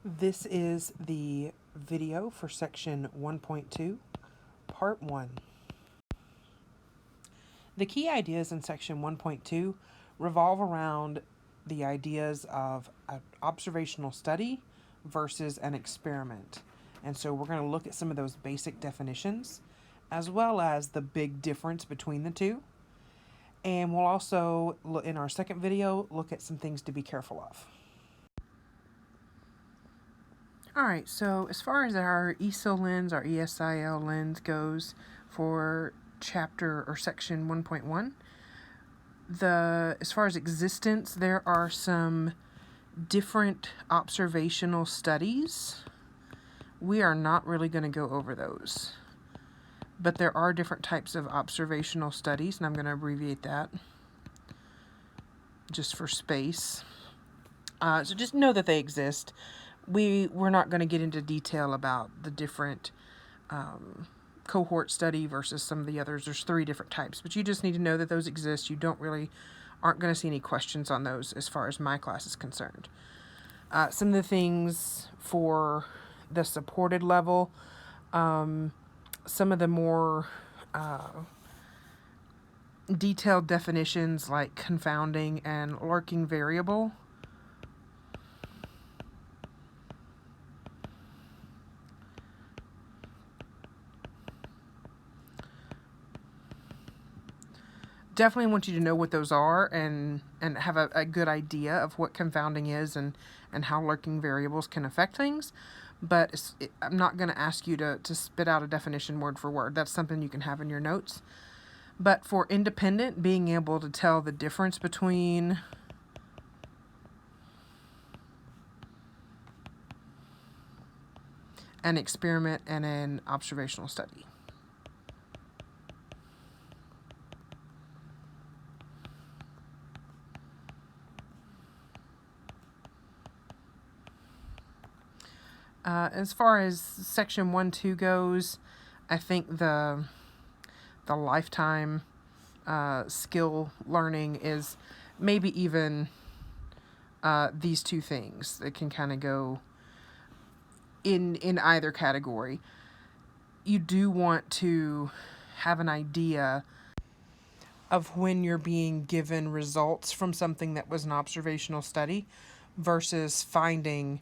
This is the video for section 1.2, part 1. The key ideas in section 1.2 revolve around the ideas of an observational study versus an experiment. And so we're going to look at some of those basic definitions, as well as the big difference between the two. And we'll also, in our second video, look at some things to be careful of. Alright, so as far as our ESO lens, our ESIL lens goes for chapter or section 1.1, as far as existence, there are some different observational studies. We are not really going to go over those, but there are different types of observational studies, and I'm going to abbreviate that just for space. So just know that they exist. We're not going to get into detail about the different cohort study versus some of the others. There's 3 different types, but you just need to know that those exist. You aren't going to see any questions on those as far as my class is concerned. Some of the things for the supported level, some of the more detailed definitions like confounding and lurking variable. Definitely want you to know what those are and have a good idea of what confounding is and how lurking variables can affect things. But I'm not going to ask you to spit out a definition word for word. That's something you can have in your notes. But for independent, being able to tell the difference between an experiment and an observational study. As far as section 1.2 goes, I think the lifetime skill learning is maybe even these 2 things that can kind of go in either category. You do want to have an idea of when you're being given results from something that was an observational study versus finding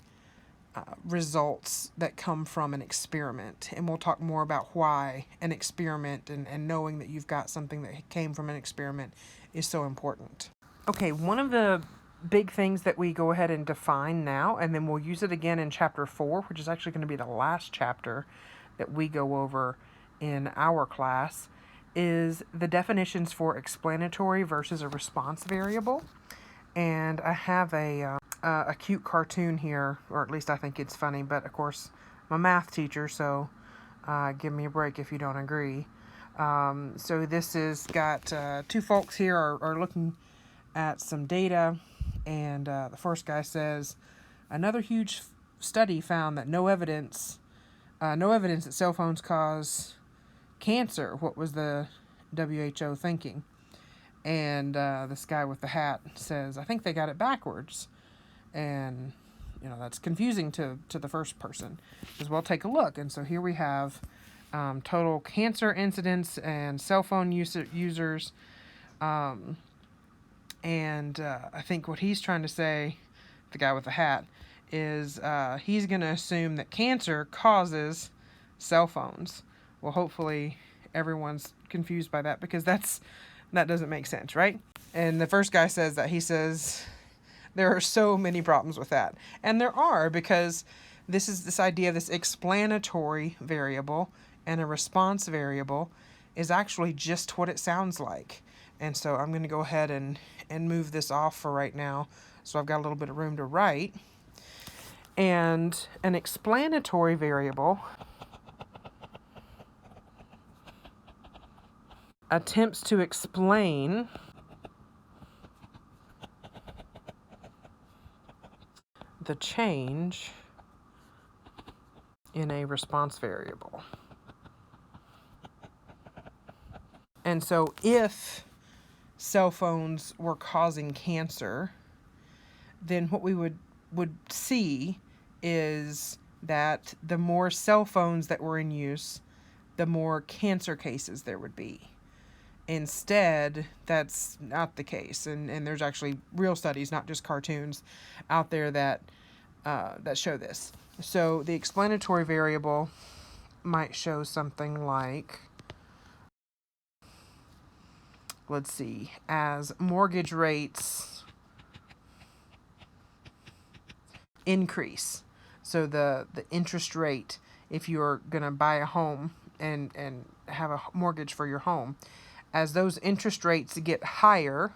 results that come from an experiment. And we'll talk more about why an experiment and knowing that you've got something that came from an experiment is so important. Okay, one of the big things that we go ahead and define now, and then we'll use it again in chapter 4, which is actually going to be the last chapter that we go over in our class, is the definitions for explanatory versus a response variable. And I have a cute cartoon here, or at least I think it's funny, but of course I'm a math teacher, so give me a break if you don't agree. So this has got 2 folks here are looking at some data, and the first guy says, another huge study found that no evidence that cell phones cause cancer. What was the WHO thinking? And this guy with the hat says, I think they got it backwards. And, that's confusing to the first person. As well, take a look. And so here we have total cancer incidence and cell phone users. And I think what he's trying to say, the guy with the hat, is he's going to assume that cancer causes cell phones. Well, hopefully everyone's confused by that, because that doesn't make sense, right? And the first guy says that. He says there are so many problems with that. And there are, because this idea of this explanatory variable and a response variable is actually just what it sounds like. And so I'm going to go ahead and move this off for right now, so I've got a little bit of room to write. And an explanatory variable attempts to explain the change in a response variable. And so if cell phones were causing cancer, then what we would see is that the more cell phones that were in use, the more cancer cases there would be. Instead, that's not the case. And there's actually real studies, not just cartoons, out there that show this. So the explanatory variable might show something like, let's see, as mortgage rates increase. So the interest rate, if you're going to buy a home and have a mortgage for your home, as those interest rates get higher,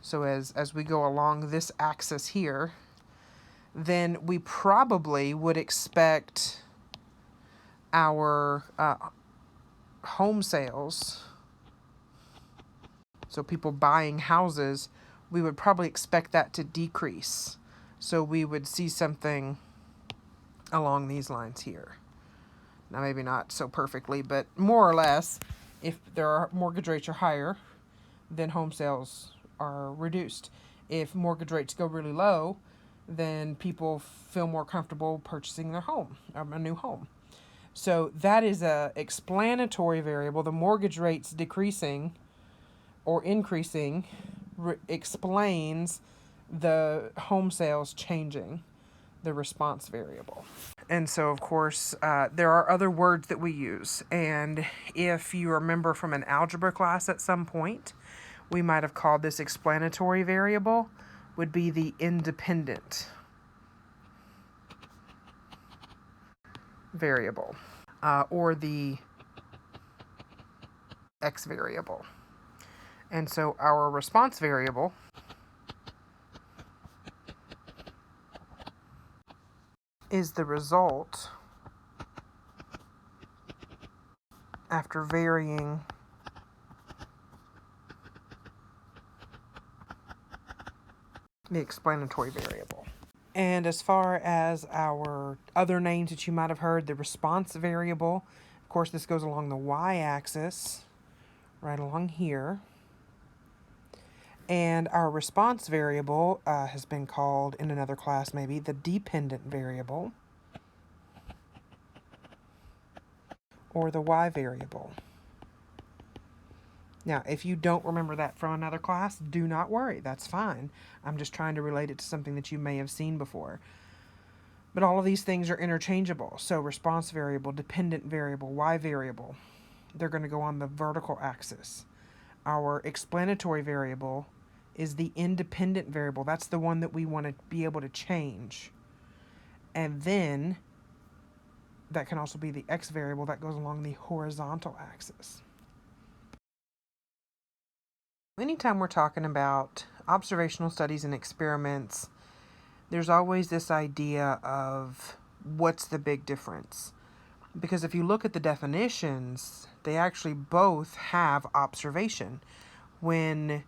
so as we go along this axis here, then we probably would expect our home sales, so people buying houses, we would probably expect that to decrease. So we would see something along these lines here. Now, maybe not so perfectly, but more or less, if mortgage rates are higher, then home sales are reduced. If mortgage rates go really low, then people feel more comfortable purchasing their home, a new home. So that is a explanatory variable. The mortgage rates decreasing or increasing explains the home sales changing, the response variable. And so, of course, there are other words that we use. And if you remember from an algebra class at some point, we might have called this explanatory variable, would be the independent variable, or the x variable. And so our response variable is the result after varying the explanatory variable. And as far as our other names that you might have heard, the response variable, of course, this goes along the y-axis, right along here. And our response variable has been called, in another class maybe, the dependent variable, or the y variable. Now, if you don't remember that from another class, do not worry. That's fine. I'm just trying to relate it to something that you may have seen before. But all of these things are interchangeable. So response variable, dependent variable, y variable, they're going to go on the vertical axis. Our explanatory variable is the independent variable. That's the one that we want to be able to change. And then that can also be the x variable that goes along the horizontal axis. Anytime we're talking about observational studies and experiments, there's always this idea of what's the big difference. Because if you look at the definitions, they actually both have observation. When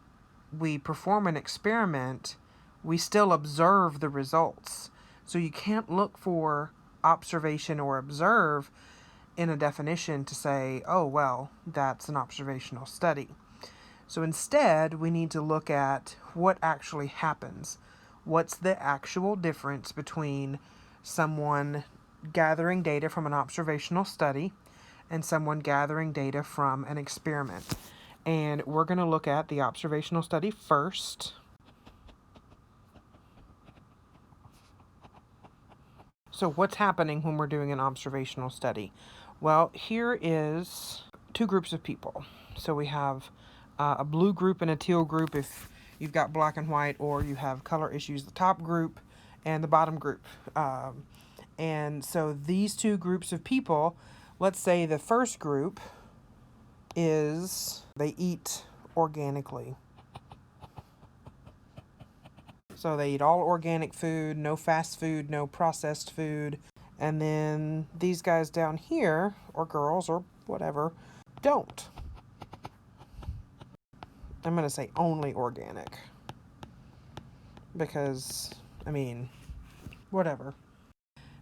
we perform an experiment, we still observe the results. So you can't look for observation or observe in a definition to say, oh, well, that's an observational study. So instead, we need to look at what actually happens. What's the actual difference between someone gathering data from an observational study and someone gathering data from an experiment? And we're going to look at the observational study first. So what's happening when we're doing an observational study? Well, here is two groups of people. So we have a blue group and a teal group if you've got black and white, or you have color issues, the top group and the bottom group. And so these two groups of people, let's say the first group is they eat organically. So they eat all organic food, no fast food, no processed food. And then these guys down here, or girls, or whatever, don't. I'm going to say only organic. Because, I mean, whatever.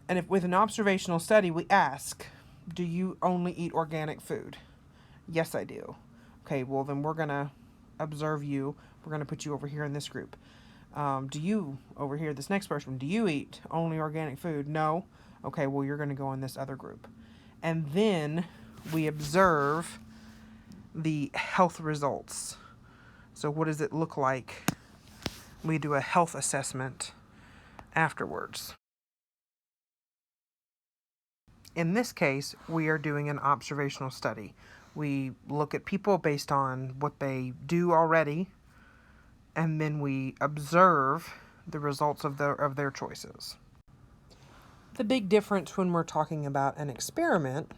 And if with an observational study, we ask, do you only eat organic food? Yes, I do. Okay, well, then we're going to observe you. We're going to put you over here in this group. Do you, over here, this next person, do you eat only organic food? No. Okay, well, you're going to go in this other group. And then we observe the health results. So what does it look like? We do a health assessment afterwards. In this case, we are doing an observational study. We look at people based on what they do already, and then we observe the results of their choices. The big difference when we're talking about an experiment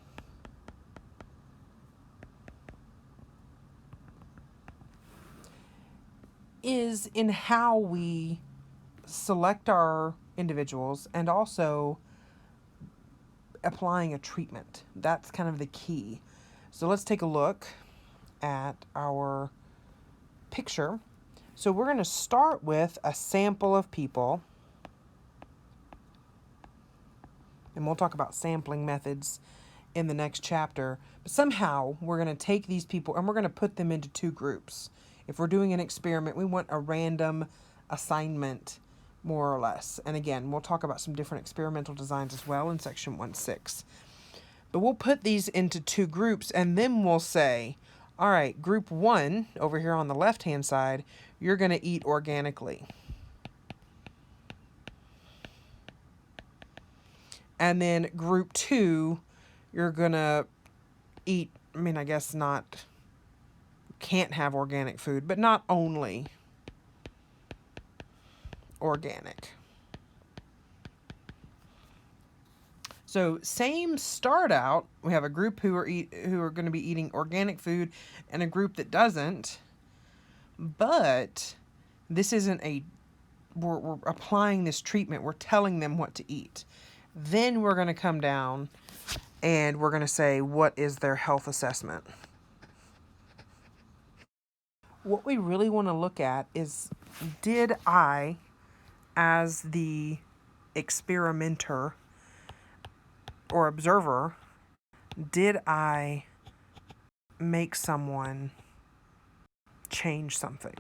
is in how we select our individuals and also applying a treatment. That's kind of the key. So let's take a look at our picture. So we're going to start with a sample of people, and we'll talk about sampling methods in the next chapter. But somehow we're going to take these people and we're going to put them into two groups. If we're doing an experiment, we want a random assignment, more or less. And again, we'll talk about some different experimental designs as well in section 1.6. But we'll put these into two groups, and then we'll say, all right, group 1, over here on the left-hand side, you're going to eat organically. And then group 2, you're going to eat, I guess can't have organic food, but not only organic. So same start out, we have a group who are going to be eating organic food and a group that doesn't. But this isn't we're applying this treatment. We're telling them what to eat. Then we're going to come down and we're going to say, what is their health assessment? What we really want to look at is, did I, as the experimenter or observer, did I make someone change something?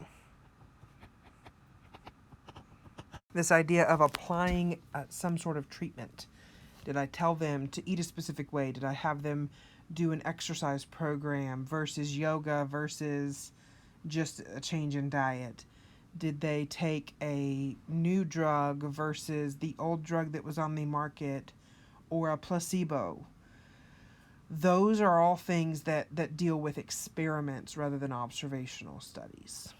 This idea of applying some sort of treatment. Did I tell them to eat a specific way? Did I have them do an exercise program versus yoga versus just a change in diet? Did they take a new drug versus the old drug that was on the market, or a placebo? Those are all things that deal with experiments rather than observational studies.